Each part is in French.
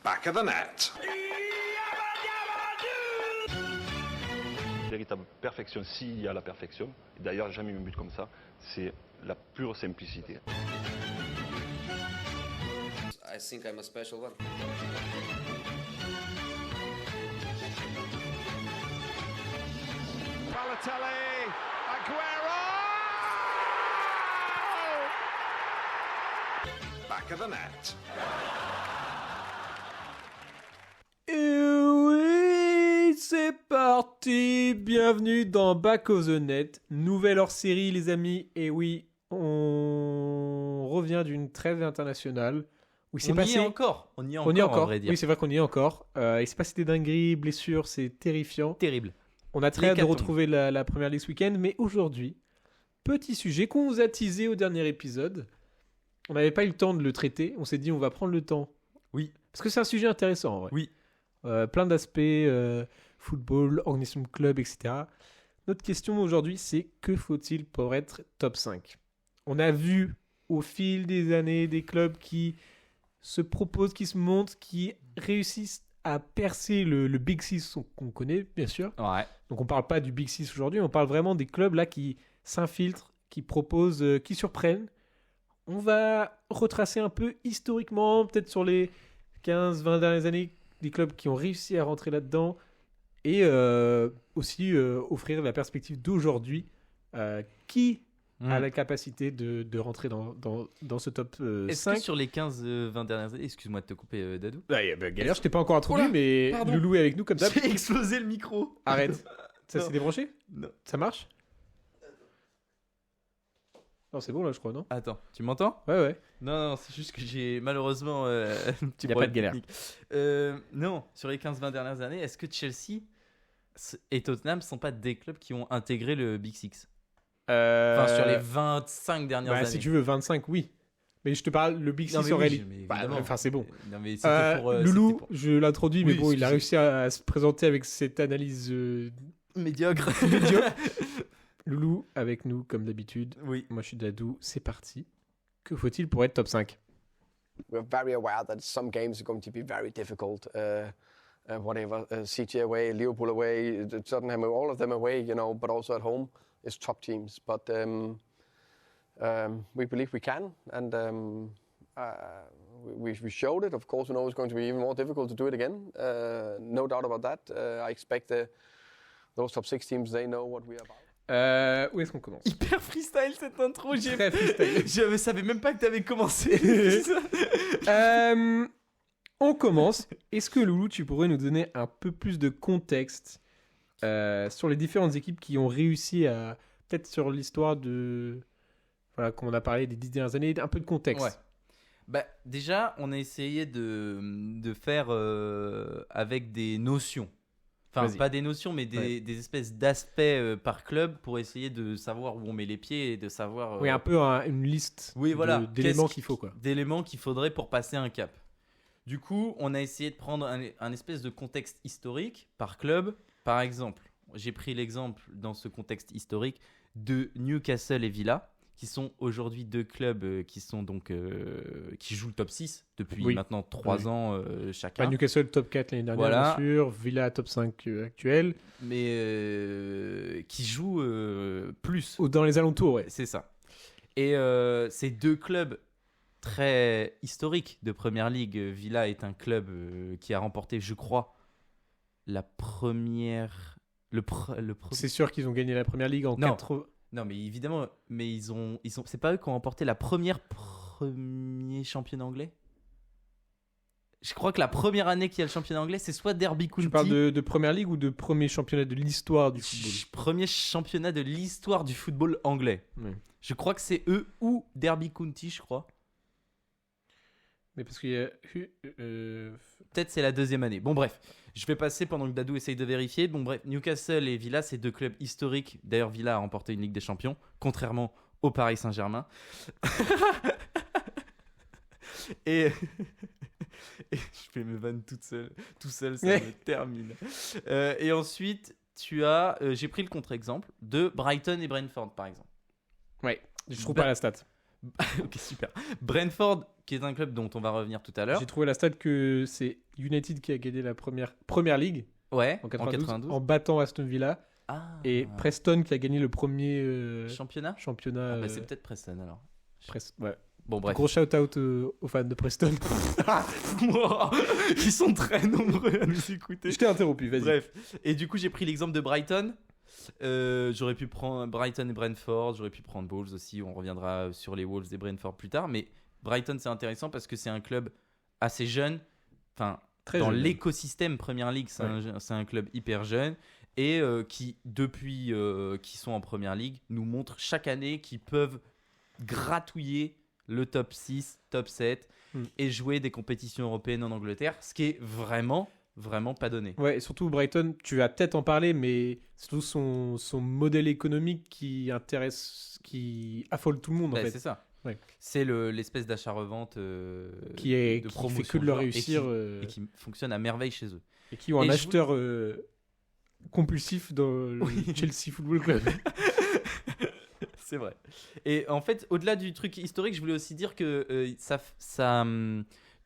Back of the net. Véritable perfection, s'il y a la perfection, d'ailleurs jamais eu un but comme ça, c'est la pure simplicité. I think I'm a special one. Balotelli, Aguero! Back of the net. Et oui, c'est parti. Bienvenue dans Back of the Net, nouvelle hors-série les amis. Et oui, on revient d'une trêve internationale. Où On y est encore. On y est encore, à vrai dire. Oui, c'est vrai qu'on y est encore. Il s'est passé des dingueries, blessures, c'est terrifiant. Terrible. On a très hâte de retrouver la première ligue ce week-end. Mais aujourd'hui, petit sujet qu'on vous a teasé au dernier épisode. On n'avait pas eu le temps de le traiter. On s'est dit on va prendre le temps. Oui. Parce que c'est un sujet intéressant en vrai. Oui. Plein d'aspects, football, organisation de club, etc. Notre question aujourd'hui, c'est que faut-il pour être top 5 ? On a vu au fil des années des clubs qui se proposent, qui se montent, qui réussissent à percer le Big Six qu'on connaît, bien sûr. Ouais. Donc on ne parle pas du Big Six aujourd'hui, on parle vraiment des clubs là qui s'infiltrent, qui proposent, qui surprennent. On va retracer un peu historiquement, peut-être sur les 15-20 dernières années, des clubs qui ont réussi à rentrer là-dedans et aussi offrir la perspective d'aujourd'hui qui a la capacité de rentrer dans ce top 5. Est-ce que sur les 15-20 dernières années, excuse-moi de te couper Dadou. Galère, je t'ai pas encore introduit, mais pardon. Loulou est avec nous comme ça. J'ai explosé le micro. Arrête. Ça Non. s'est débranché ? Non. Ça marche ? Non, c'est bon là, je crois, non ? Attends, tu m'entends ? Ouais. Non, c'est juste que j'ai malheureusement un petit Y a pas problème de galère. technique. Non, sur les 15-20 dernières années, est-ce que Chelsea et Tottenham ne sont pas des clubs qui ont intégré le Big Six ? Enfin, sur les 25 dernières années. Si tu veux, 25, oui. Mais je te parle, le Big Six Non, mais en oui, réalité. mais évidemment. Enfin, c'est bon. Non, mais c'était pour. Loulou, c'était pour- je l'introduis, mais Oui, bon, il a excusez. réussi à se présenter avec cette analyse médiocre. médiocre. Loulou, avec nous, comme d'habitude. Oui. Moi, je suis Dadou. C'est parti. Que faut-il pour être top 5 ? We're very aware that some games are going to be very difficult. Whatever, City away, Liverpool away, Tottenham, all of them away, you know, but also at home is top teams. But we believe we can, and we showed it. Of course, we know it's going to be even more difficult to do it again. No doubt about that. I expect those top 6 teams, they know what we are about. Où est-ce qu'on commence ? Hyper freestyle cette intro. Très freestyle. Je savais même pas que t'avais commencé. On commence. Est-ce que Loulou, tu pourrais nous donner un peu plus de contexte sur les différentes équipes qui ont réussi à... Peut-être sur l'histoire de... Voilà, comme on a parlé des 10 dernières années, un peu de contexte. Ouais. Bah, déjà, on a essayé de faire avec des notions. Enfin, Vas-y. pas des notions, mais des espèces d'aspects par club pour essayer de savoir où on met les pieds et de savoir... Oui, un peu une liste Oui, voilà. d'éléments Qu'est-ce qu'il faut, quoi. D'éléments qu'il faudrait pour passer un cap. Du coup, on a essayé de prendre un espèce de contexte historique par club. Par exemple, j'ai pris l'exemple dans ce contexte historique de Newcastle et Villa, qui sont aujourd'hui deux clubs qui sont donc qui jouent le top 6 depuis maintenant 3 ans chacun. Newcastle top 4 l'année dernière, Voilà. bien sûr. Villa top 5 actuel. Mais qui jouent plus. Ou dans les alentours, ouais. C'est ça. Et ces deux clubs très historiques de Première Ligue. Villa est un club qui a remporté, je crois, la première... C'est sûr qu'ils ont gagné la première ligue en Non. 80... Non, mais évidemment, mais ils ont... c'est pas eux qui ont remporté la premier championnat anglais. Je crois que la première année qu'il y a le championnat anglais, c'est soit Derby County. Tu parles de première ligue ou de premier championnat de l'histoire du football ? Premier championnat de l'histoire du football anglais. Oui. Je crois que c'est eux ou Derby County, je crois. Mais parce qu'il y a... Peut-être c'est la deuxième année. Bon, bref. Je vais passer pendant que Dadou essaye de vérifier. Bon, bref. Newcastle et Villa, c'est deux clubs historiques. D'ailleurs, Villa a remporté une Ligue des Champions, contrairement au Paris Saint-Germain. et je fais mes vannes tout seul, ça me termine. Et ensuite, tu as... j'ai pris le contre-exemple de Brighton et Brentford, par exemple. Ouais, je trouve pas la stat. Ok, super. Brentford, qui est un club dont on va revenir tout à l'heure. J'ai trouvé la stat que c'est United qui a gagné la première ligue Ouais, en 92, en battant Aston Villa, Ah, et Preston qui a gagné le premier championnat. championnat. Ah, bah, c'est peut-être Preston alors. Ouais. Bon, bref. Gros shout-out aux fans de Preston. Ils sont très nombreux à nous écouter. Je t'ai interrompu, vas-y. Bref. Et du coup, j'ai pris l'exemple de Brighton. J'aurais pu prendre Brighton et Brentford. J'aurais pu prendre Wolves aussi. On reviendra sur les Wolves et Brentford plus tard. Mais Brighton, c'est intéressant parce que c'est un club assez jeune. Enfin, Très dans jeune. l'écosystème Première Ligue, c'est un club hyper jeune. Et qui, depuis qu'ils sont en Première Ligue, nous montrent chaque année qu'ils peuvent gratouiller le top 6, top 7 et jouer des compétitions européennes en Angleterre, ce qui est vraiment pas donné. Ouais, et surtout Brighton, tu vas peut-être en parler, mais surtout son modèle économique qui affole tout le monde en Ouais, fait. c'est ça. Ouais. C'est l'espèce d'achat-revente Qui fait promotion que de de leur joueurs réussir et qui fonctionne à merveille chez eux. et qui ont un Et je acheteur compulsif dans le Chelsea Football Club. C'est vrai. Et en fait, au-delà du truc historique, je voulais aussi dire que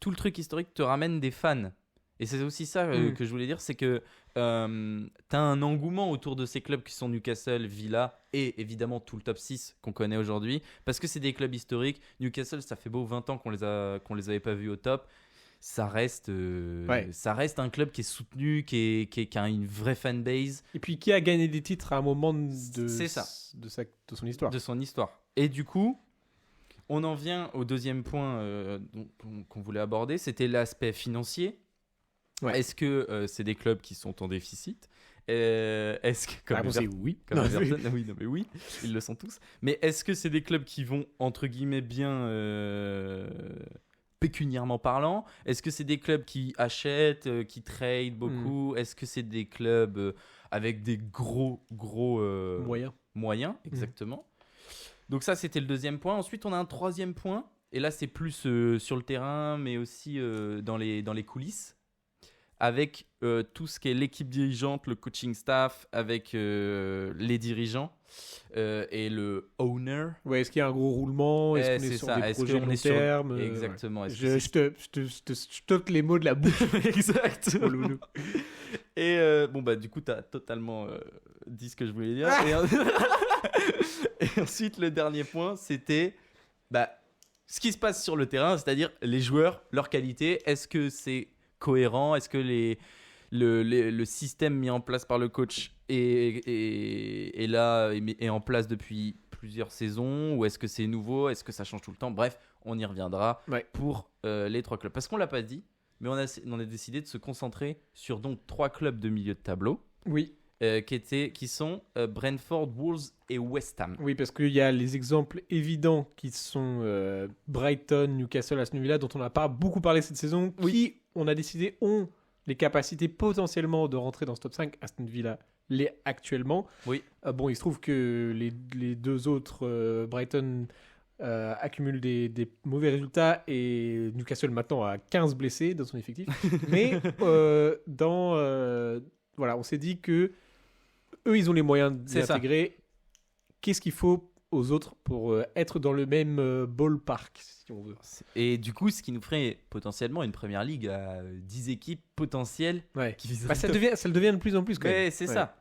tout le truc historique te ramène des fans. Et c'est aussi ça que je voulais dire, c'est que t'as un engouement autour de ces clubs qui sont Newcastle, Villa et évidemment tout le top 6 qu'on connaît aujourd'hui, parce que c'est des clubs historiques. Newcastle, ça fait beau 20 ans qu'on les avait pas vus au top. Ça reste un club qui est soutenu, qui a une vraie fanbase. Et puis qui a gagné des titres à un moment C'est ça. de son histoire. De son histoire. Et du coup, on en vient au deuxième point qu'on voulait aborder, c'était l'aspect financier. Ouais. Est-ce que c'est des clubs qui sont en déficit Est-ce que La réponse est oui. comme Non, Everton, oui, non, mais oui, ils le sont tous. Mais est-ce que c'est des clubs qui vont entre guillemets bien pécuniairement parlant? Est-ce que c'est des clubs qui achètent, qui trade beaucoup? Est-ce que c'est des clubs avec des gros moyens, exactement. Donc ça, c'était le deuxième point. Ensuite, on a un troisième point. Et là, c'est plus sur le terrain, mais aussi dans les coulisses. Avec tout ce qui est l'équipe dirigeante, le coaching staff, avec les dirigeants et le owner. Ouais, est-ce qu'il y a un gros roulement? Est-ce qu'on est sur des projets long terme? Exactement. Est-ce Je te t'ôte les mots de la bouche. Exact. Oh, loulou. Et bon, bah, du coup, tu as totalement dit ce que je voulais dire. Et ensuite, le dernier point, c'était ce qui se passe sur le terrain, c'est-à-dire les joueurs, leur qualité. Est-ce que c'est cohérent? Est-ce que le système mis en place par le coach est là, est en place depuis plusieurs saisons? Ou est-ce que c'est nouveau? Est-ce que ça change tout le temps? Bref, on y reviendra pour les trois clubs. Parce qu'on ne l'a pas dit, mais on a décidé de se concentrer sur donc trois clubs de milieu de tableau. Oui. Qui sont Brentford, Wolves et West Ham. Oui, parce qu'il y a les exemples évidents qui sont Brighton, Newcastle, Aston Villa, dont on n'a pas beaucoup parlé cette saison, qui, on a décidé, ont les capacités potentiellement de rentrer dans ce top 5. Aston Villa l'est actuellement. Oui. Bon, il se trouve que les deux autres, Brighton, accumulent des mauvais résultats et Newcastle maintenant a 15 blessés dans son effectif. Mais voilà, on s'est dit que eux, ils ont les moyens d'intégrer. Qu'est-ce qu'il faut aux autres pour être dans le même ballpark, si on veut. Et du coup, ce qui nous ferait potentiellement une première ligue à 10 équipes potentielles. Qui ça le devient de plus en plus quand même. C'est ça.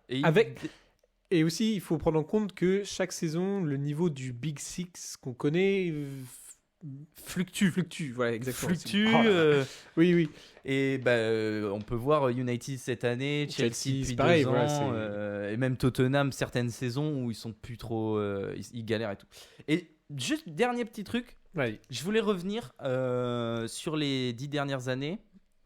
Et aussi, il faut prendre en compte que chaque saison, le niveau du Big Six qu'on connaît fluctue. Voilà, exactement. Fluctue. Oui. Et on peut voir United cette année, Chelsea depuis pareil, 2 ans, voilà, et même Tottenham certaines saisons où ils sont plus trop, ils galèrent et tout. Et juste dernier petit truc, je voulais revenir sur les 10 dernières années.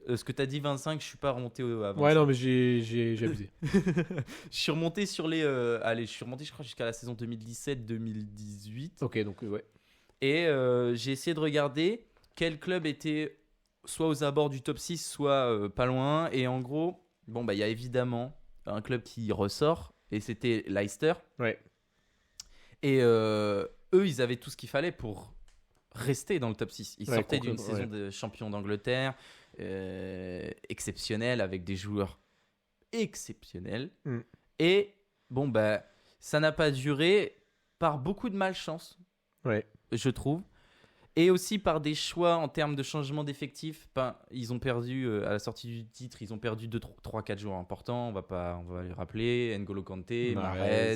Ce que tu as dit 25, je suis pas remonté avant. Ouais, non, mais j'ai abusé. Je suis remonté sur les, je suis remonté, je crois, jusqu'à la saison 2017-2018. Ok, donc ouais. Et j'ai essayé de regarder quel club était soit aux abords du top 6, soit pas loin. Et en gros, il y a évidemment un club qui ressort, et c'était Leicester. Ouais. Et eux, ils avaient tout ce qu'il fallait pour rester dans le top 6. Ils sortaient d'une saison de champion d'Angleterre exceptionnelle, avec des joueurs exceptionnels. Et ça n'a pas duré par beaucoup de malchance. Ouais. je trouve. Et aussi par des choix en termes de changement d'effectifs. Ils ont perdu, à la sortie du titre, ils ont perdu 3-4 joueurs importants. On va les rappeler. N'Golo Kanté, Mahrez.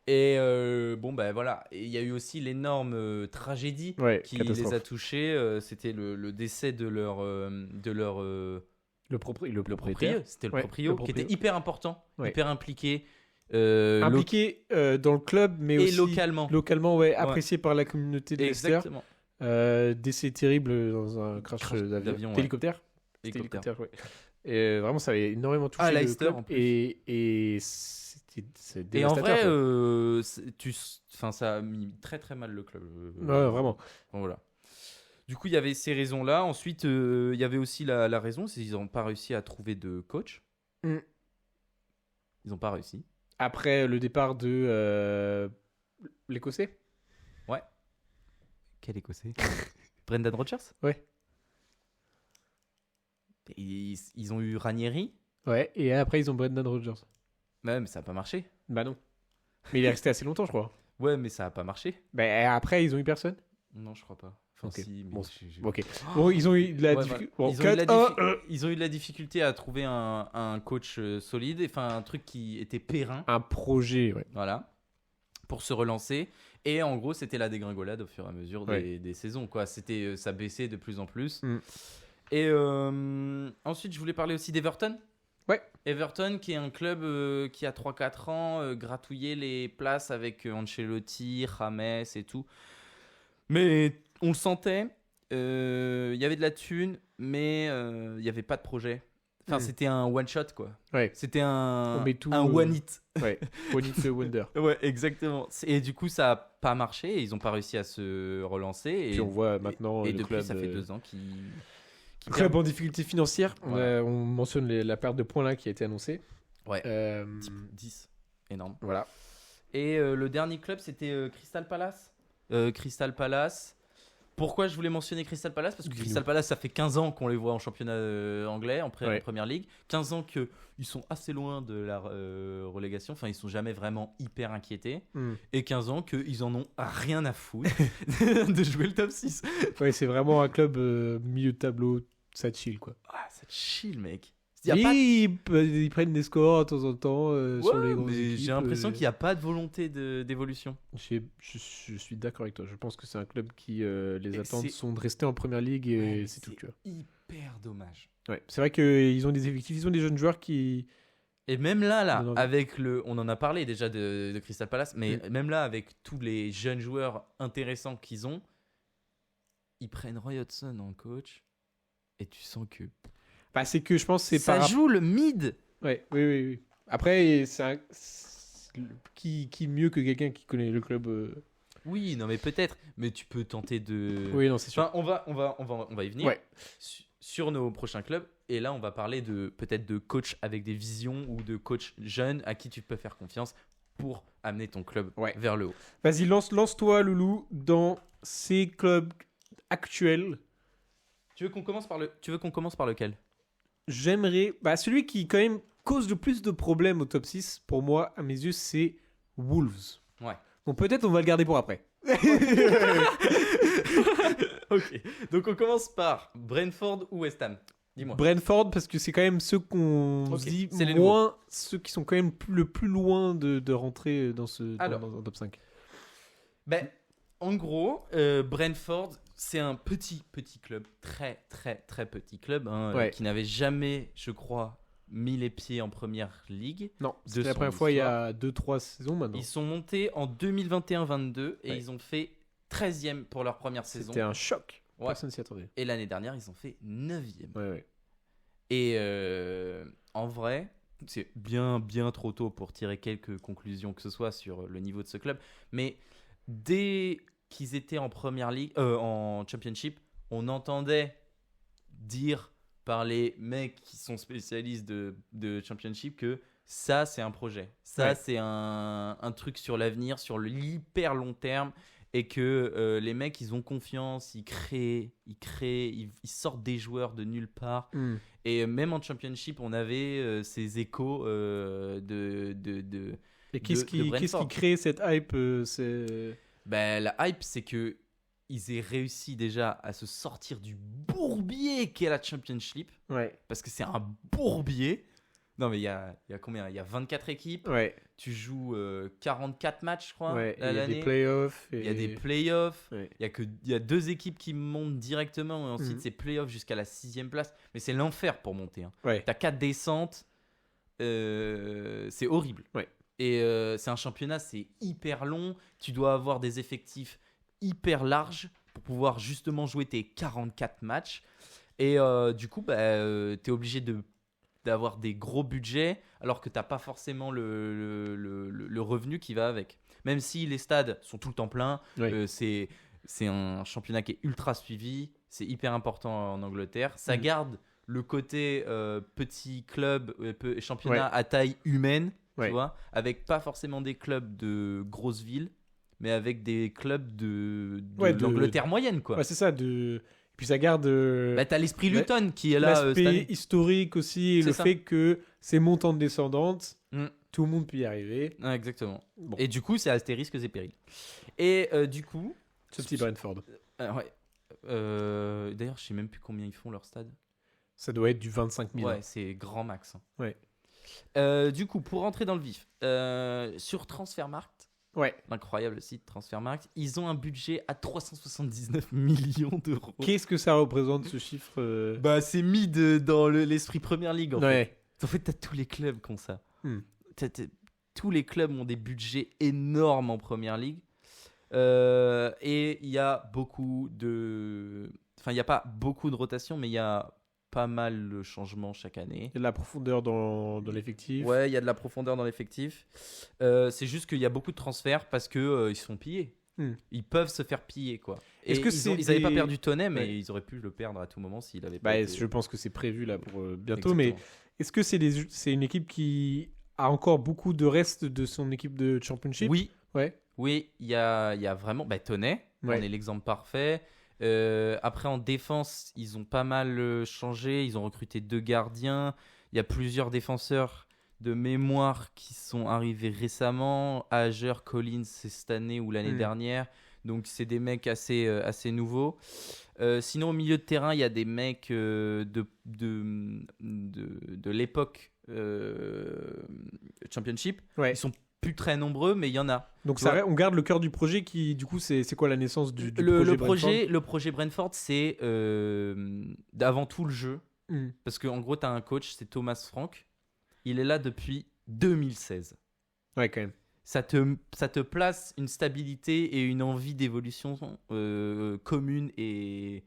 Et voilà. Et il y a eu aussi l'énorme tragédie qui les a touchés. C'était le décès de leur le propriétaire. C'était le proprio, qui était hyper important, hyper impliqué. Impliqué dans le club, mais et aussi localement, apprécié par la communauté de Leicester. Exactement. Décès terrible dans un crash d'avion. Hélicoptère. Hélicoptère, ouais. Et vraiment, ça avait énormément touché le Leicester, club. en plus. Et c'est Et en dévastateur. vrai, ça a mis très très mal le club. Ouais, vraiment. Bon, voilà. Du coup, il y avait ces raisons-là. Ensuite, il y avait aussi la raison, c'est qu'ils n'ont pas réussi à trouver de coach. Mm. Ils n'ont pas réussi. Après le départ de l'Écossais. Ouais. Quel Écossais? Brendan Rodgers? Ouais. Ils ont eu Ranieri. Ouais, et après ils ont Brendan Rodgers. Ouais, mais ça n'a pas marché. Bah non. Mais il est resté assez longtemps, je crois. Ouais, mais ça n'a pas marché. Bah après ils ont eu personne. Non, je crois pas. Enfin, Ok. si, mais Bon, j'ai- Ok. Bon, ils ont eu de la Ouais, difficulté. voilà. Bon, Ils ont eu de la difficulté à trouver un coach solide, enfin un truc qui était périn, un projet, ouais. voilà, pour se relancer. Et en gros, c'était la dégringolade au fur et à mesure des saisons, quoi. Ça baissait de plus en plus. Mm. Et ensuite, je voulais parler aussi d'Everton. Ouais. Everton, qui est un club qui a 3-4 ans gratouillait les places avec Ancelotti, James et tout. Mais on le sentait, il y avait de la thune, mais il n'y avait pas de projet. Enfin, c'était un one-shot, quoi. Ouais. C'était un On met tout, one-hit. Ouais. One Hit Wonder. Ouais, exactement. Et du coup, ça n'a pas marché et ils n'ont pas réussi à se relancer. Et Puis on voit maintenant et le depuis, club, ça fait 2 ans qu'ils club perdent. en difficulté financière. Voilà. On mentionne la perte de points là qui a été annoncée. Ouais. Euh, 10. Énorme. Voilà. Et le dernier club, c'était Crystal Palace. Crystal Palace. Pourquoi je voulais mentionner Crystal Palace? Parce que Dis-nous. Crystal Palace, ça fait 15 ans qu'on les voit en championnat anglais, en Ouais. première ligue. 15 ans qu'ils sont assez loin de la relégation. Enfin, ils sont jamais vraiment hyper inquiétés. Et 15 ans qu'ils en ont rien à foutre de jouer le top 6. Ouais, c'est vraiment un club milieu de tableau, ça chill quoi. Ah, ça chill, mec. Ils prennent des scores de temps en temps sur les grosses mais équipes. j'ai l'impression qu'il n'y a pas de volonté d'évolution. Je suis d'accord avec toi. Je pense que c'est un club qui les Et attentes c'est- sont de rester en première ligue et c'est tout. Tu vois. hyper dommage. Ouais. C'est vrai qu'ils ont des effectifs, ils ont des jeunes joueurs qui. Et même là, Non, non. avec on en a parlé déjà de Crystal Palace, mais même là, avec tous les jeunes joueurs intéressants qu'ils ont, ils prennent Roy Hodgson en coach, et tu sens que Bah, c'est que je pense que c'est ça par. joue le mid. Ouais, oui. Après, qui mieux que quelqu'un qui connaît le club Oui, non mais peut-être, mais tu peux tenter de. Oui, non, c'est sûr. Enfin, on va y venir. Ouais. Sur nos prochains clubs, et là on va parler peut-être de coach avec des visions ou de coach jeune à qui tu peux faire confiance pour amener ton club vers le haut. Vas-y, lance-toi, Loulou, dans ces clubs actuels. Tu veux qu'on commence par lequel? J'aimerais. Bah, celui qui, quand même, cause le plus de problèmes au top 6, pour moi, à mes yeux, c'est Wolves. Ouais. Donc, peut-être on va le garder pour après. Ok. Donc on commence par Brentford ou West Ham. Dis-moi. Brentford, parce que c'est quand même ceux qu'on Ok, se dit c'est les moins, ceux qui sont quand même le plus loin de rentrer dans Alors. dans le top 5. Ben, en gros, Brentford, c'est un petit club, très petit club, hein, Ouais. qui n'avait jamais, je crois, mis les pieds en première ligue. Non, de c'était la son première fois il y histoire. a 2-3 saisons maintenant. Ils sont montés en 2021-22 et Ouais. ils ont fait 13e pour leur première saison. C'était un choc. Ouais. Personne s'y attendait. Et l'année dernière, ils ont fait 9e. Ouais. Et en vrai, c'est bien trop tôt pour tirer quelques conclusions que ce soit sur le niveau de ce club. Mais dès qu'ils étaient en première ligue, en championship, on entendait dire par les mecs qui sont spécialistes de championship que ça, c'est un projet. Ça, Ouais. c'est un truc sur l'avenir, sur l'hyper long terme. Et que les mecs, ils ont confiance, ils créent, ils sortent des joueurs de nulle part. Et même en championship, on avait ces échos de Et qu'est-ce qui Brentford. crée cette hype c'est... Ben, la hype, c'est que ils aient réussi déjà à se sortir du bourbier qu'est la Championship, Ouais. parce que c'est un bourbier. Non, mais il y a combien ? Il y a 24 équipes. Ouais. Tu joues 44 matchs, je crois, Ouais. à Il y a l'année. des playoffs. Il y a des playoffs. Ouais. Il y a 2 équipes qui montent directement. Et ensuite, Mhm. c'est playoffs jusqu'à la 6e place. Mais c'est l'enfer pour monter. Hein. Ouais. T'as 4 descentes. C'est horrible. Ouais. Et c'est un championnat, c'est hyper long. Tu dois avoir des effectifs hyper larges pour pouvoir justement jouer tes 44 matchs. Et du coup, tu es obligé d'avoir des gros budgets alors que tu n'as pas forcément le revenu qui va avec. Même si les stades sont tout le temps pleins, Ouais. c'est un championnat qui est ultra suivi, c'est hyper important en Angleterre. Ça Mhm. garde le côté petit club, championnat Ouais. à taille humaine, Ouais. tu vois, avec pas forcément des clubs de grosses villes, mais avec des clubs de l'Angleterre moyenne, quoi. Ouais, c'est ça. Puis ça garde Bah, t'as l'esprit la- Luton qui est là cette l'aspect année. historique aussi, et C'est le ça. fait que c'est montante descendante, Mm. tout le monde peut y arriver. Ouais, exactement. Bon. Et du coup, c'est astérisques et périls. Et du coup, Ce petit Brentford. ouais. D'ailleurs, je sais même plus combien ils font leur stade. Ça doit être du 25 000. Ouais, c'est grand max. Hein. Ouais. Du coup, pour rentrer dans le vif, sur Transfermarkt, Ouais. l'incroyable site Transfermarkt, ils ont un budget à 379 millions d'euros. Qu'est-ce que ça représente ce chiffre Bah, c'est mis dans l'esprit Première Ligue. En fait. Ouais. En fait, t'as tous les clubs qui ont ça. Hmm. Tous les clubs ont des budgets énormes en Première Ligue. Et il y a beaucoup de... Enfin, il n'y a pas beaucoup de rotation, mais il y a pas mal de changements chaque année. Il y a de la profondeur dans l'effectif. Ouais, il y a de la profondeur dans l'effectif. C'est juste qu'il y a beaucoup de transferts parce que ils se font piller. Hmm. Ils peuvent se faire piller, quoi. Et Est-ce que ils n'avaient pas des- perdu Toney, mais Ouais. ils auraient pu le perdre à tout moment s'il avait pas Bah, été... je pense que c'est prévu là pour bientôt. Exactement. Mais est-ce que c'est une équipe qui a encore beaucoup de reste de son équipe de Championship? Oui, Ouais. oui, il y a vraiment... Bah, Toney, Ouais. on est l'exemple parfait. Après, en défense, ils ont pas mal changé. Ils ont recruté 2 gardiens. Il y a plusieurs défenseurs de mémoire qui sont arrivés récemment. Hager, Collins, c'est cette année ou l'année Mm. dernière. Donc, c'est des mecs assez nouveaux. Sinon, au milieu de terrain, il y a des mecs de l'époque Championship. Ouais. Ils sont plus très nombreux, mais il y en a. Donc Tu ça, vois. on garde le cœur du projet qui, du coup, c'est quoi la naissance du projet Le projet Brentford, c'est avant tout le jeu. Brentford? Parce qu'en gros, tu as un coach, c'est Thomas Frank. Il est là depuis 2016. Ouais, quand même. Ça te place une stabilité et une envie d'évolution commune et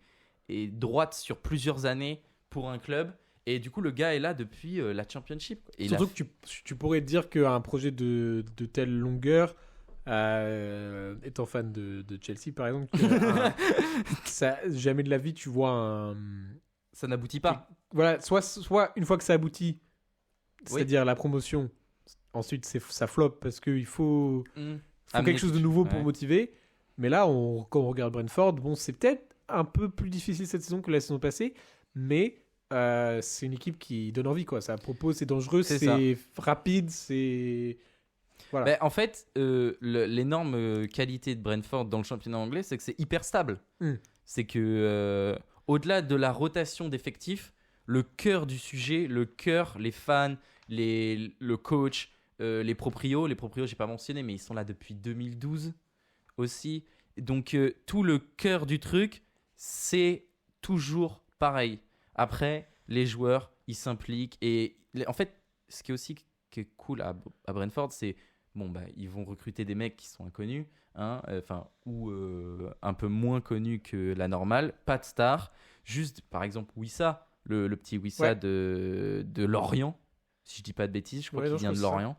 droite sur plusieurs années pour un club. Et du coup, le gars est là depuis la Championship. Et il a Surtout que tu pourrais te dire qu'un projet de telle longueur, étant fan de Chelsea par exemple, jamais de la vie tu vois un... ça n'aboutit pas. Voilà, soit une fois que ça aboutit, c'est-à-dire la promotion, ensuite ça flop parce qu'il faut Amener quelque chose de nouveau pour ouais. motiver. Mais là, quand on regarde Brentford, bon, c'est peut-être un peu plus difficile cette saison que la saison passée, mais c'est une équipe qui donne envie, quoi. Ça propose, c'est dangereux, C'est c'est rapide, c'est... Voilà. Ben, en fait, l'énorme qualité de Brentford dans le championnat anglais, c'est que c'est hyper stable. Mm. C'est que, au-delà de la rotation d'effectifs, le cœur du sujet, le cœur, les fans, le coach, les proprios, j'ai pas mentionné, mais ils sont là depuis 2012 aussi. Donc, tout le cœur du truc, c'est toujours pareil. Après, les joueurs, ils s'impliquent. Et en fait, ce qui est aussi qui est cool à Brentford, c'est ils vont recruter des mecs qui sont inconnus, hein, ou un peu moins connus que la normale, pas de star, juste par exemple Wissa, le petit Wissa Ouais. de Lorient, si je dis pas de bêtises, je crois Ouais, qu'il non, je vient de crois que Lorient.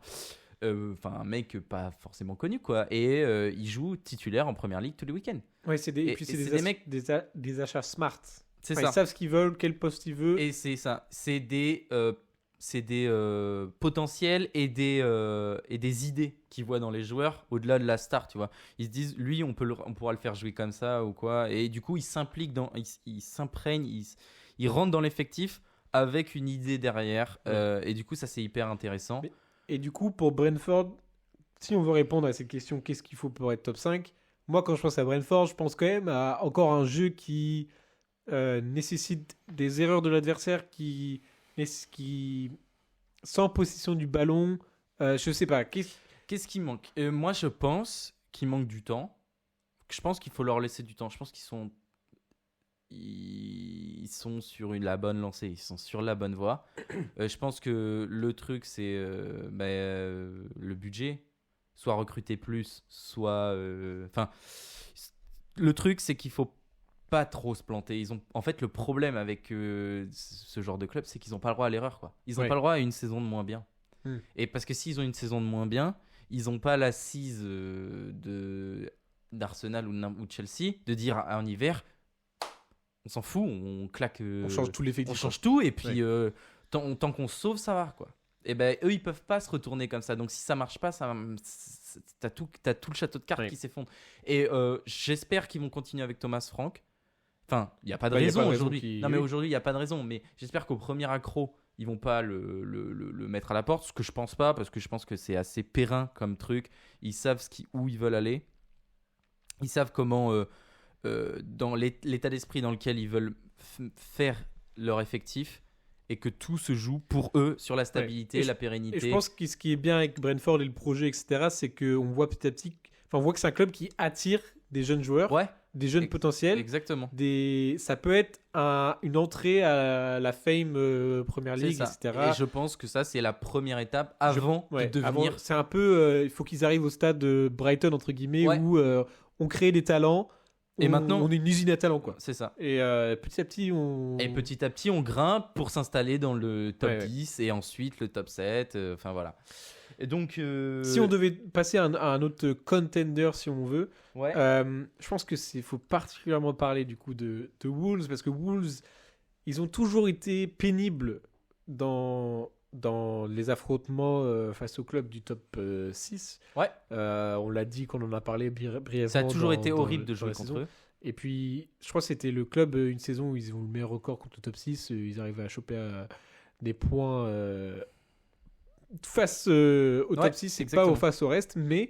Un mec pas forcément connu, quoi, et il joue titulaire en première ligue tous les week-ends. Ouais, c'est des, et- et puis et c'est c'est des, des mecs- des achats smart. C'est Enfin, ça. Ils savent ce qu'ils veulent, quel poste ils veulent. Et c'est ça. C'est des potentiels et des idées qu'ils voient dans les joueurs au-delà de la star, tu vois. Ils se disent, lui, on pourra le faire jouer comme ça ou quoi. Et du coup, ils s'impliquent, ils s'imprègnent, ils rentrent dans l'effectif avec une idée derrière. Et du coup, ça, c'est hyper intéressant. Et du coup, pour Brentford, si on veut répondre à cette question, qu'est-ce qu'il faut pour être top 5 ? moi, quand je pense à Brentford, je pense quand même à encore un jeu qui nécessite des erreurs de l'adversaire, qui sans possession du ballon. Je sais pas. Qu'est-ce qui manque? Moi, je pense qu'il manque du temps. Je pense qu'il faut leur laisser du temps. Je pense ils sont sur la bonne lancée. Ils sont sur la bonne voie. Je pense que le truc, c'est le budget. Soit recruter plus, soit... Enfin, le truc, c'est qu'il faut pas trop se planter. En fait, le problème avec ce genre de club, c'est qu'ils n'ont pas le droit à l'erreur, quoi. Ils n'ont pas le droit à une saison de moins bien. Et parce que s'ils ont une saison de moins bien, ils n'ont pas l'assise d'Arsenal ou de Chelsea de dire en hiver, on s'en fout, on claque, On change tout l'effectif. on change tout et puis tant qu'on se sauve, ça va, quoi. Et ben eux, ils peuvent pas se retourner comme ça. Donc si ça marche pas, t'as tout le château de cartes qui s'effondre. Et j'espère qu'ils vont continuer avec Thomas Frank. Enfin, il y a pas de raison aujourd'hui. Non mais aujourd'hui, il y a pas de raison. Mais j'espère qu'au premier accro, ils vont pas le mettre à la porte. Ce que je pense pas, parce que je pense que c'est assez périn comme truc. Ils savent où ils veulent aller. Ils savent comment, dans l'état d'esprit dans lequel ils veulent faire leur effectif, et que tout se joue pour eux sur la stabilité, la pérennité. Et je pense que ce qui est bien avec Brentford et le projet, etc., c'est qu'on voit petit à petit, on voit que c'est un club qui attire des jeunes joueurs, des jeunes potentiels. Exactement. Ça peut être une entrée à la Fame Premier League, etc. Et je pense que ça, c'est la première étape avant de devenir... C'est un peu... il faut qu'ils arrivent au stade de Brighton, entre guillemets, où on crée des talents. Et maintenant, on est une usine à talent, quoi. C'est ça. Et petit à petit, on grimpe pour s'installer dans le top 10 et ensuite le top 7. Enfin, voilà. Et donc... Si on devait passer à un autre contender, si on veut, je pense que faut particulièrement parler du coup de Wolves, parce que Wolves, ils ont toujours été pénibles dans les affrontements face au club du top 6. On l'a dit, qu'on en a parlé brièvement. Ça a toujours été horrible de jouer contre eux. Et puis, je crois que c'était le club, une saison où ils ont le meilleur record contre le top 6. Ils arrivaient à choper des points face au top 6 et pas face au reste. Mais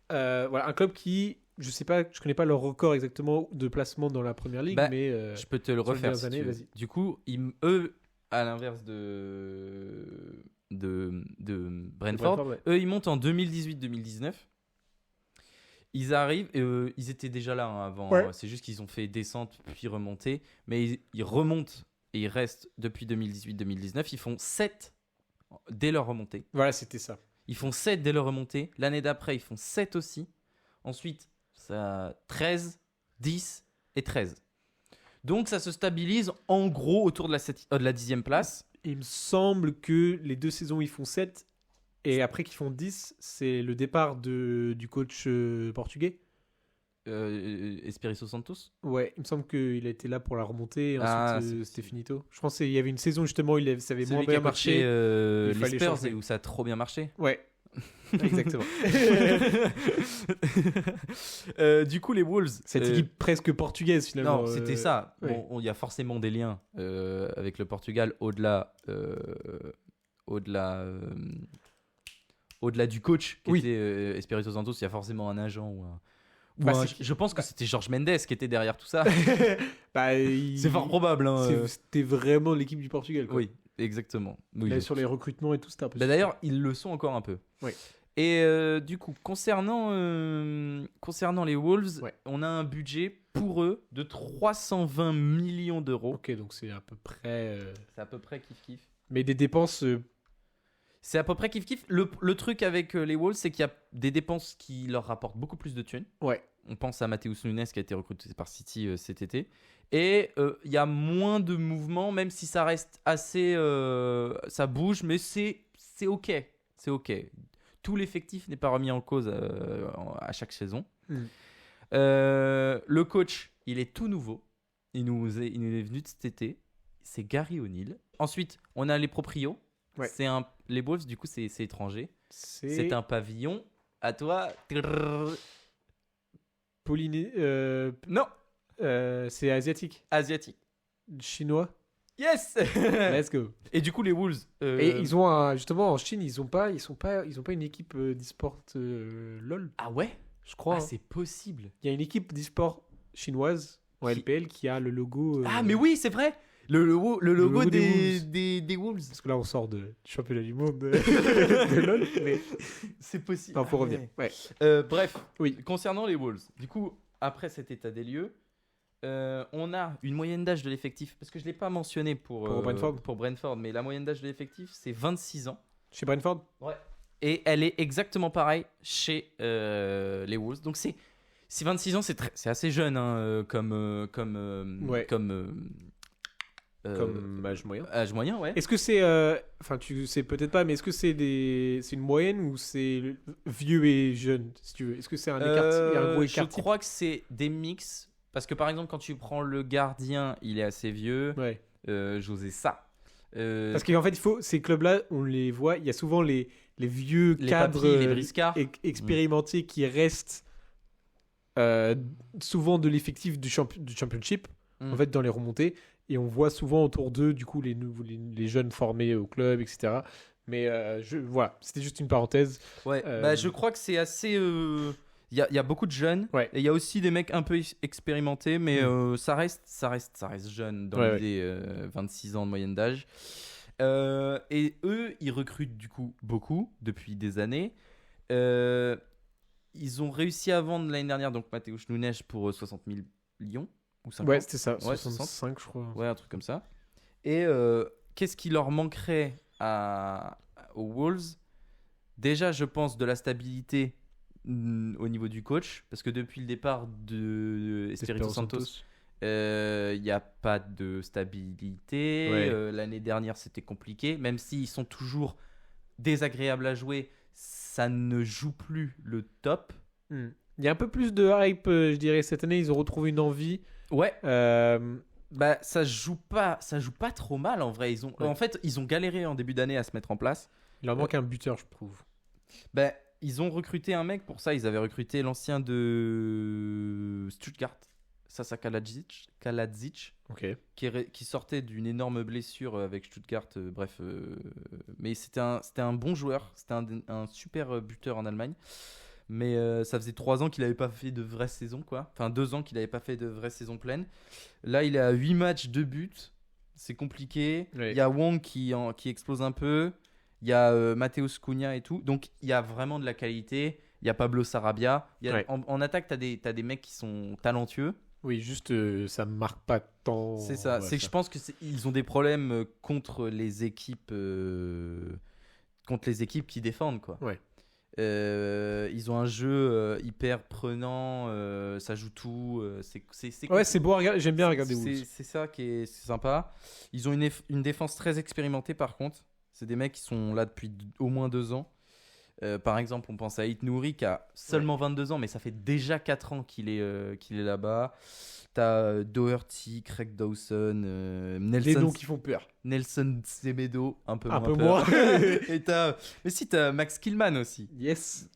voilà, un club qui, je sais pas, je connais pas leur record exactement de placement dans la première ligue, mais je peux te le refaire si années, tu veux. vas-y. Du coup, eux, à l'inverse de Brentford, eux, ils montent en 2018-2019. Ils arrivent, ils étaient déjà là avant. C'est juste qu'ils ont fait descente puis remonter. Mais ils remontent et ils restent depuis 2018-2019. Ils font 7 dès leur remontée. Voilà, c'était ça. Ils font 7 dès leur remontée. L'année d'après, ils font 7 aussi. Ensuite, ça 13, 10 et 13. Donc, ça se stabilise en gros autour de la 10e place. Il me semble que les 2 saisons où ils font 7 et après qu'ils font 10, c'est le départ du coach portugais. Espirito Santos. Ouais, il me semble qu'il a été là pour la remontée et ensuite c'était finito. Je pense qu'il y avait une saison justement où ça avait moins bien marché. Les Spurs où ça a trop bien marché. Ouais. Exactement. Du coup, les Wolves. Cette équipe presque portugaise finalement. Non, c'était ça. Bon, il y a forcément des liens avec le Portugal au-delà du coach qui était Espirito Santos. Il y a forcément un agent ou un. Je pense que c'était Jorge Mendes qui était derrière tout ça. C'est fort probable. C'était vraiment l'équipe du Portugal, quoi. Oui, exactement. Oui. Sur les recrutements et tout, c'était un peu. D'ailleurs, ils le sont encore un peu. Oui. Et du coup, concernant les Wolves, on a un budget pour eux de 320 millions d'euros. Ok, donc c'est à peu près. C'est à peu près kiff-kiff. Mais des dépenses. C'est à peu près kiff-kiff. Le truc avec les Wolves, c'est qu'il y a des dépenses qui leur rapportent beaucoup plus de thunes. Ouais. On pense à Matheus Nunes qui a été recruté par City cet été. Et il y a moins de mouvements, même si ça reste assez... ça bouge, mais c'est OK. C'est OK. Tout l'effectif n'est pas remis en cause à chaque saison. Le coach, il est tout nouveau. Il nous est venu de cet été. C'est Gary O'Neill. Ensuite, on a les proprios. Ouais. Les Wolves, du coup, c'est étranger. C'est un pavillon. À toi. Non. C'est asiatique. Asiatique. Chinois. Yes. Let's go. Et du coup, les Wolves. Et ils ont justement en Chine, ils ont pas une équipe d'e-sport LOL. Ah ouais. Je crois. Ah, hein. c'est possible. Il y a une équipe d'e-sport chinoise en Qui- LPL qui a le logo. Ah, mais oui, c'est vrai. Le logo logo des des Wolves. Parce que là, on sort du championnat du monde de LoL. Mais C'est possible. non, faut Ah, revenir. ouais. Ouais. Bref, Oui. concernant les Wolves, du coup, après cet état des lieux, on a une moyenne d'âge de l'effectif, parce que je ne l'ai pas mentionné pour Brentford, mais la moyenne d'âge de l'effectif, c'est 26 ans. Chez Brentford. Et elle est exactement pareille chez les Wolves. Donc c'est 26 ans, c'est assez jeune hein, comme âge moyen. âge moyen, ouais. Est-ce que c'est. Enfin, tu sais peut-être pas, mais est-ce que c'est une moyenne ou c'est vieux et jeune, si tu veux? Est-ce que c'est un écart, il y a un gros écart Je crois que c'est des mix. Parce que par exemple, quand tu prends le gardien, il est assez vieux. Ouais. José Ça. Parce qu'en fait, ces clubs-là, on les voit, il y a souvent les vieux les cadres papis, les briscards. expérimentés qui restent souvent de l'effectif du championship, en fait, dans les remontées. Et on voit souvent autour d'eux, du coup, les jeunes formés au club, etc. Mais voilà, c'était juste une parenthèse. Ouais, je crois que c'est assez. Il y a beaucoup de jeunes. Ouais. Et il y a aussi des mecs un peu expérimentés, mais ça reste jeune dans l'idée. 26 ans de moyenne d'âge. Et eux, ils recrutent du coup beaucoup depuis des années. Ils ont réussi à vendre l'année dernière donc Matheus Nunes pour 60 millions ou 50. Ouais, c'était ça, Ouais, 65, je crois. Ouais, un truc comme ça. Et qu'est-ce qui leur manquerait aux Wolves? Déjà, je pense de la stabilité au niveau du coach, parce que depuis le départ de Espirito Santos, il n'y a pas de stabilité. Ouais. L'année dernière, c'était compliqué. Même s'ils sont toujours désagréables à jouer, ça ne joue plus le top. Il y a un peu plus de hype, je dirais, cette année. Ils ont retrouvé une envie. Ouais. Ça joue pas trop mal en vrai. En fait, ils ont galéré en début d'année à se mettre en place. Il leur manque un buteur, je trouve. Ils ont recruté un mec pour ça. Ils avaient recruté l'ancien de Stuttgart, Sasa Kaladzic, qui sortait d'une énorme blessure avec Stuttgart. Mais c'était un bon joueur. C'était un super buteur en Allemagne. Mais ça faisait 3 ans qu'il n'avait pas fait de vraie saison, quoi. Enfin, 2 ans qu'il n'avait pas fait de vraie saison pleine. Là, il est à 8 matchs, 2 buts. C'est compliqué. Ouais. Il y a Wang qui explose un peu. Il y a Matheus Cunha et tout. Donc, il y a vraiment de la qualité. Il y a Pablo Sarabia. En attaque, t'as des mecs qui sont talentueux. Oui, juste, ça ne marque pas tant. C'est ça. Ouais, C'est que je pense qu'ils ont des problèmes contre les équipes qui défendent, quoi. Ouais. Ils ont un jeu hyper prenant, ça joue tout. Ouais, c'est beau à regarder. J'aime bien regarder Wolves. C'est ça qui est sympa. Ils ont une défense très expérimentée par contre. C'est des mecs qui sont là depuis au moins 2 ans. Par exemple, on pense à Ait Nouri qui a seulement 22 ans, mais ça fait déjà 4 ans qu'il est là-bas. T'as Doherty, Craig Dawson, Des noms qui font peur. Nelson Semedo, un peu Un peu moins. moins. Et t'as Max Killman aussi. Yes.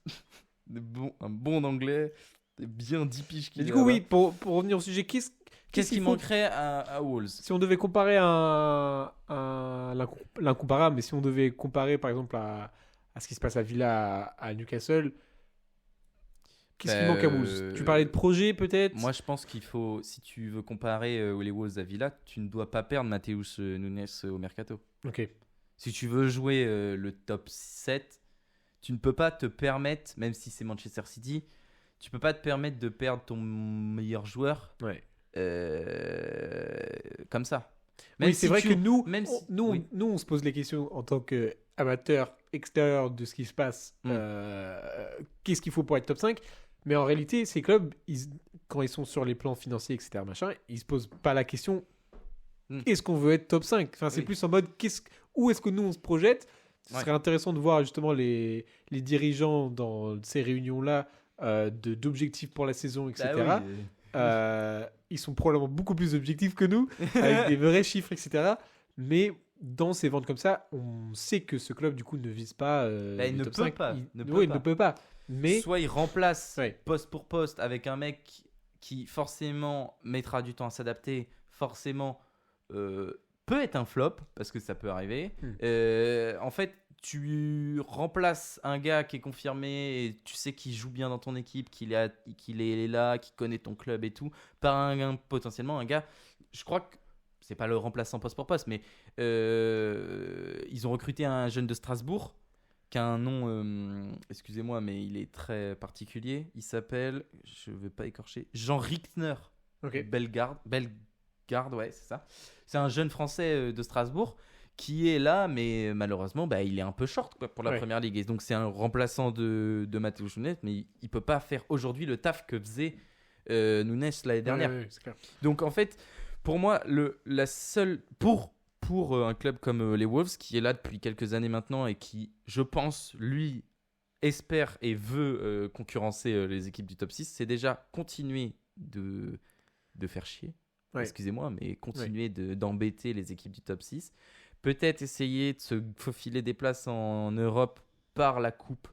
Un bon anglais, bien 10 piges qu'il Et du est coup, là-bas. oui, pour revenir au sujet, Qu'est-ce qu'il qui faut- manquerait à Wolves? Si on devait comparer l'incomparable, mais si on devait comparer par exemple à ce qui se passe à Villa, à Newcastle, qu'est-ce qui manque à Wolves? Tu parlais de projet peut-être? Moi, je pense qu'il faut, si tu veux comparer les Wolves à Villa, tu ne dois pas perdre Matheus Nunes au mercato. Ok. Si tu veux jouer le top 7, tu ne peux pas te permettre, même si c'est Manchester City, tu peux pas te permettre de perdre ton meilleur joueur Ouais. comme ça. Oui, c'est vrai que nous, même si- nous, oui. on se pose les questions en tant qu'amateurs extérieurs de ce qui se passe. Qu'est-ce qu'il faut pour être top 5? Mais en réalité, ces clubs, quand ils sont sur les plans financiers, etc., machin, ils se posent pas la question est-ce qu'on veut être top 5? Enfin, c'est Oui. plus en mode où est-ce que nous on se projette? Ce serait intéressant de voir justement les dirigeants dans ces réunions-là d'objectifs pour la saison, etc. Bah oui. Ils sont probablement beaucoup plus objectifs que nous, avec des vrais chiffres, etc. Mais dans ces ventes comme ça, on sait que ce club, du coup, ne vise pas il le ne top peut 5. pas, Il ne peut oui, il pas. ne peut pas. Mais Soit il remplace Ouais. poste pour poste avec un mec qui forcément mettra du temps à s'adapter, forcément peut être un flop, parce que ça peut arriver. En fait, tu remplaces un gars qui est confirmé et tu sais qu'il joue bien dans ton équipe, qu'il est là, qu'il connaît ton club et tout, par potentiellement un gars, je crois que c'est pas le remplaçant poste pour poste, mais ils ont recruté un jeune de Strasbourg qui a un nom, excusez-moi, mais il est très particulier. Il s'appelle, je ne veux pas écorcher, Jean Richtner. Ok. Bellegarde, ouais, c'est ça. C'est un jeune Français de Strasbourg qui est là, mais malheureusement, il est un peu short quoi, pour la première ligue. Et donc, c'est un remplaçant de Mateusz Nunes, mais il ne peut pas faire aujourd'hui le taf que faisait Nunes l'année dernière. Ouais, c'est clair. Donc, en fait, pour moi, la seule. Pour un club comme les Wolves, qui est là depuis quelques années maintenant et qui, je pense, lui, espère et veut concurrencer les équipes du top 6, c'est déjà continuer de faire chier. Ouais. Excusez-moi, mais continuer d'embêter les équipes du top 6. Peut-être essayer de se faufiler des places en Europe par la coupe,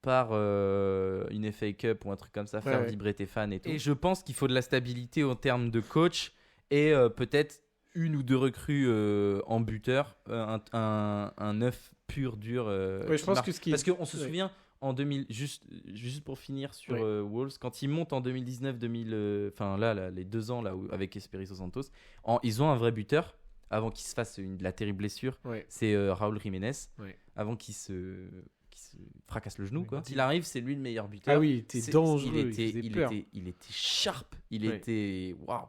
par une FA Cup ou un truc comme ça, faire vibrer tes fans et tout. Et je pense qu'il faut de la stabilité en termes de coach et peut-être une ou deux recrues en buteur, un neuf pur, dur. Je pense que Parce qu'on se souvient, en 2000, juste pour finir sur Wolves, quand ils montent en 2019-2000, enfin là, les 2 ans là, avec Espirito Santos, ils ont un vrai buteur avant qu'il se fasse la terrible blessure. C'est Raúl Jiménez, avant qu'il se fracasse le genou. Quoi. Quand il arrive, c'est lui le meilleur buteur. Ah oui, il était dangereux, il était sharp, il était waouh.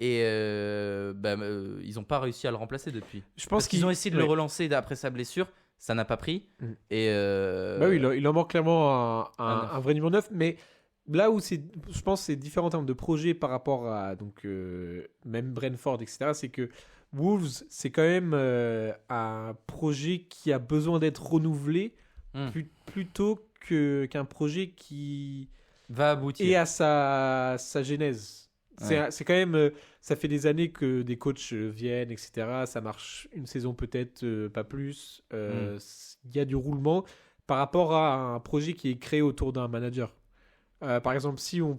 Et ils n'ont pas réussi à le remplacer depuis. Je pense qu'ils ont essayé de le relancer après sa blessure. Ça n'a pas pris. Et il en manque clairement un vrai numéro 9. Mais là où je pense que c'est différent en termes de projet par rapport à même Brentford, etc., c'est que Wolves, c'est quand même un projet qui a besoin d'être renouvelé plutôt qu'un projet qui va aboutir et à sa genèse. C'est quand même, ça fait des années que des coachs viennent, etc. Ça marche une saison peut-être, pas plus. Il y a du roulement par rapport à un projet qui est créé autour d'un manager. Par exemple, si on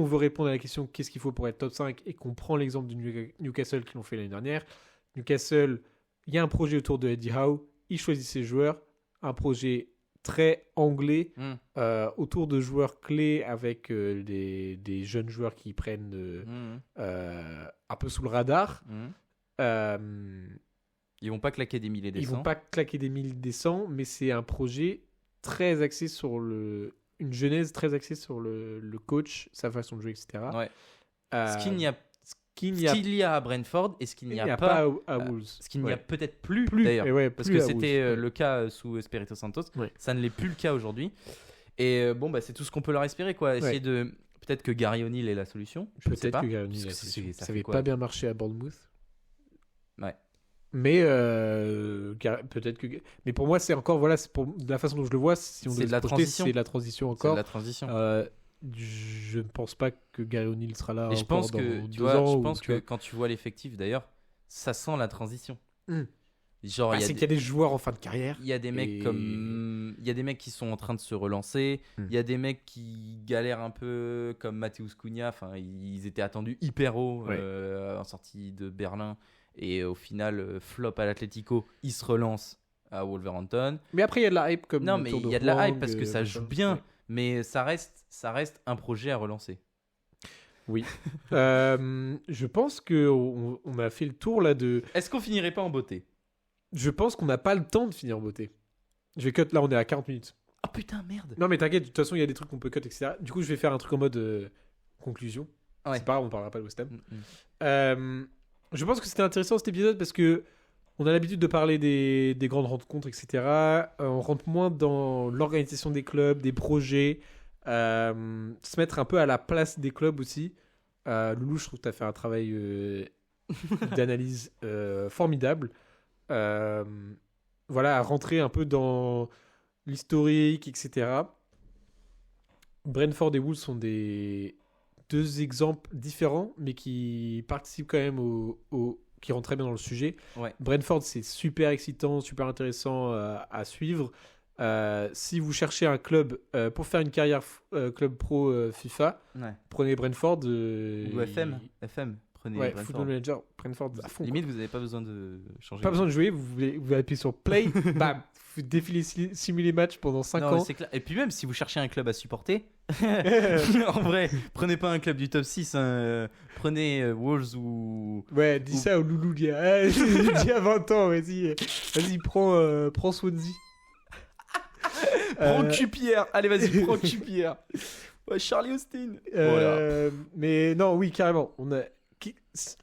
veut répondre à la question qu'est-ce qu'il faut pour être top 5 et qu'on prend l'exemple du Newcastle qui l'ont fait l'année dernière, Newcastle, il y a un projet autour de Eddie Howe, il choisit ses joueurs, un projet très anglais autour de joueurs clés avec des jeunes joueurs qui prennent un peu sous le radar. Ils vont pas claquer des milliers des cents. Ils vont pas claquer des milliers des cents, mais c'est un projet très axé sur une genèse très axée sur le coach, sa façon de jouer, etc. Ce qu'il y a à Brentford et ce qu'il n'y a pas à Wolves. Ce qu'il n'y a peut-être plus d'ailleurs. Parce que c'était le cas sous Espirito Santos. Ça ne l'est plus le cas aujourd'hui. Et c'est tout ce qu'on peut leur espérer. Quoi. Essayer de... Peut-être que Gary O'Neill est la solution. Peut-être que Gary O'Neill est la solution. Ça n'avait pas bien marché à Bournemouth. Ouais. Mais peut-être que. Mais pour moi, c'est encore. Voilà, c'est pour de la façon dont je le vois. Si on c'est de la transition. C'est de la transition encore. C'est de la transition. Je ne pense pas que Gary O'Neill sera là. Et je pense que, tu vois, quand tu vois l'effectif, d'ailleurs, ça sent la transition. Genre, c'est qu'il y a des joueurs en fin de carrière. Il y a des mecs il y a des mecs qui sont en train de se relancer. Il y a des mecs qui galèrent un peu, comme Matheus Cunha. Enfin, ils étaient attendus hyper haut en sortie de Berlin. Et au final, flop à l'Atlético, ils se relancent à Wolverhampton. Mais après, il y a de la hype comme. Non, mais il y a de la hype parce que ça joue bien. Mais ça reste un projet à relancer. Oui. Je pense qu'on a fait le tour là de... Est-ce qu'on finirait pas en beauté ? Je pense qu'on n'a pas le temps de finir en beauté. Je vais cut, là on est à 40 minutes. Oh putain, merde. Non mais t'inquiète, de toute façon il y a des trucs qu'on peut cut, etc. Du coup je vais faire un truc en mode conclusion. C'est pas grave, on parlera pas de West Ham. Je pense que c'était intéressant cet épisode parce que on a l'habitude de parler des grandes rencontres, etc. On rentre moins dans l'organisation des clubs, des projets, se mettre un peu à la place des clubs aussi. Loulou, je trouve que tu as fait un travail d'analyse formidable. Voilà, à rentrer un peu dans l'historique, etc. Brentford et Wolves sont deux exemples différents, mais qui participent quand même qui rentrent très bien dans le sujet. Brentford, c'est super excitant, super intéressant à suivre. Si vous cherchez un club pour faire une carrière club pro FIFA, prenez Brentford. Ou FM. Prenez Brentford. Football Manager, Brentford à fond. Limite, vous n'avez pas besoin de changer. Pas besoin de jouer, vous appuyer sur Play, bam, défiler simuler match pendant 5 Non, mais ans. c'est clair. Et puis même, si vous cherchez un club à supporter, en vrai, prenez pas un club du top 6, hein, prenez Wolves ou... Ouais, dis ça au loulou d'il y a, d'il y a 20 ans, vas-y, prends Swansea. Prends QPR, allez vas-y, prends QPR. Ouais, Charlie Austin. Mais non, oui, carrément.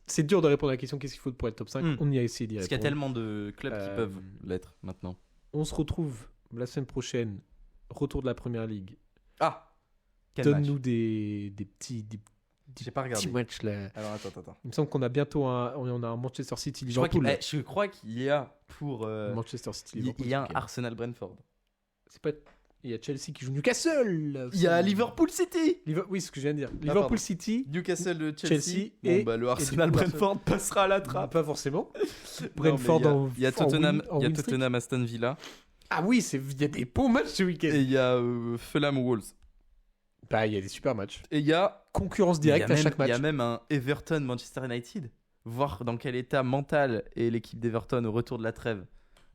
C'est dur de répondre à la question qu'est-ce qu'il faut pour être top 5. On y a essayé d'y Parce qu'il y a répondre. tellement de clubs qui peuvent l'être maintenant. On se retrouve la semaine prochaine, retour de la Première Ligue. Ah, quel match. Donne-nous des petits J'ai pas regardé. matchs là. Alors attends. Il me semble qu'on a bientôt on a un Manchester City Je crois Liverpool. je crois qu'il y a pour... Manchester City il Liverpool. y a un c'est Arsenal Brentford. c'est pas il y a Chelsea qui joue Newcastle. Il y a Liverpool City. Oui, c'est ce que je viens de dire. pardon. Liverpool City. Newcastle, Chelsea Bon, et- bah, le et Arsenal du coup, Brentford passera à la trappe. Pas forcément. Non, Brentford mais il y a Tottenham, en il y a win streak. Tottenham Aston Villa Ah oui, il y a des bons matchs ce week-end. et il y a Fulham Wolves. Bah, il y a des super matchs. Et il y a Concurrence directe à chaque match. Il y a même un Everton Manchester United. Voir dans quel état mental est l'équipe d'Everton au retour de la trêve.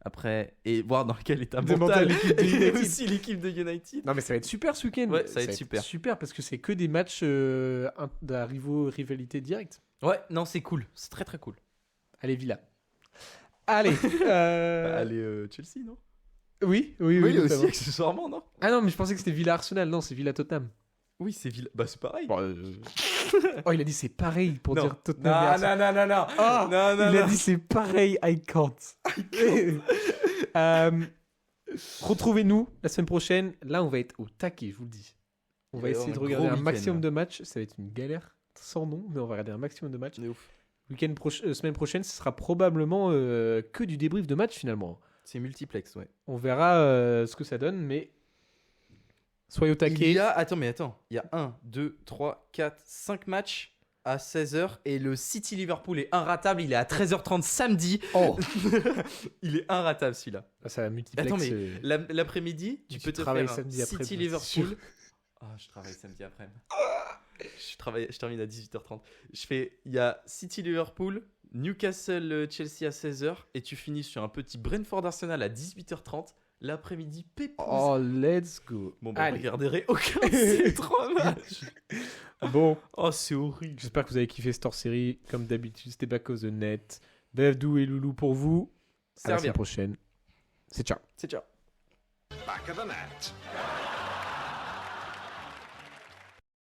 Après, et voir dans quel état De mental mental, l'équipe de est United. aussi l'équipe de United. Non mais ça va être super ce week-end. Ouais, ça va être super. Super parce que c'est que des matchs de rivalité directe. Ouais, non, c'est cool. C'est très très cool. Allez Villa. Allez. Allez, Chelsea, non? Oui, Oui, notamment. aussi accessoirement, non? Ah non mais je pensais que c'était Villa Arsenal. Non, c'est Villa Tottenham. Oui, c'est Villa. Bah, c'est pareil. Oh, il a dit c'est pareil pour Non. dire Tottenham. et Arsenal. non. Ah, Non, il a dit c'est pareil, I can't. Retrouvez-nous la semaine prochaine. Là, on va être au taquet, je vous le dis. On va Et essayer un de gros regarder un week-end, maximum là. de matchs. Ça va être une galère sans nom, mais on va regarder un maximum de matchs. C'est ouf. Semaine prochaine, ce sera probablement que du débrief de match finalement. C'est multiplex, ouais. On verra ce que ça donne, mais soyez au taquet. Attends. Il y a 1, 2, 3, 4, 5 matchs à 16h et le City Liverpool est inratable. Il est à 13h30 samedi. Oh, Il est inratable celui-là. ça va multiplex. Attends, mais l'après-midi, tu Tu peux te travailles faire un samedi après, City bien sûr. Liverpool. Ah, je travaille samedi après. Je termine à 18h30. Il y a City Liverpool, Newcastle Chelsea à 16h et tu finis sur un petit Brentford Arsenal à 18h30. L'après-midi, pépouze. Oh, let's go. Bon, bah, je Allez. regarderai aucun de ces 3 matchs. Bon, Oh, c'est horrible. j'espère que vous avez kiffé cette hors-série. Comme d'habitude, c'était Back of the Net. Bevdou et Loulou pour vous. À la Servir. semaine prochaine. C'est ciao. C'est ciao. Back of the net.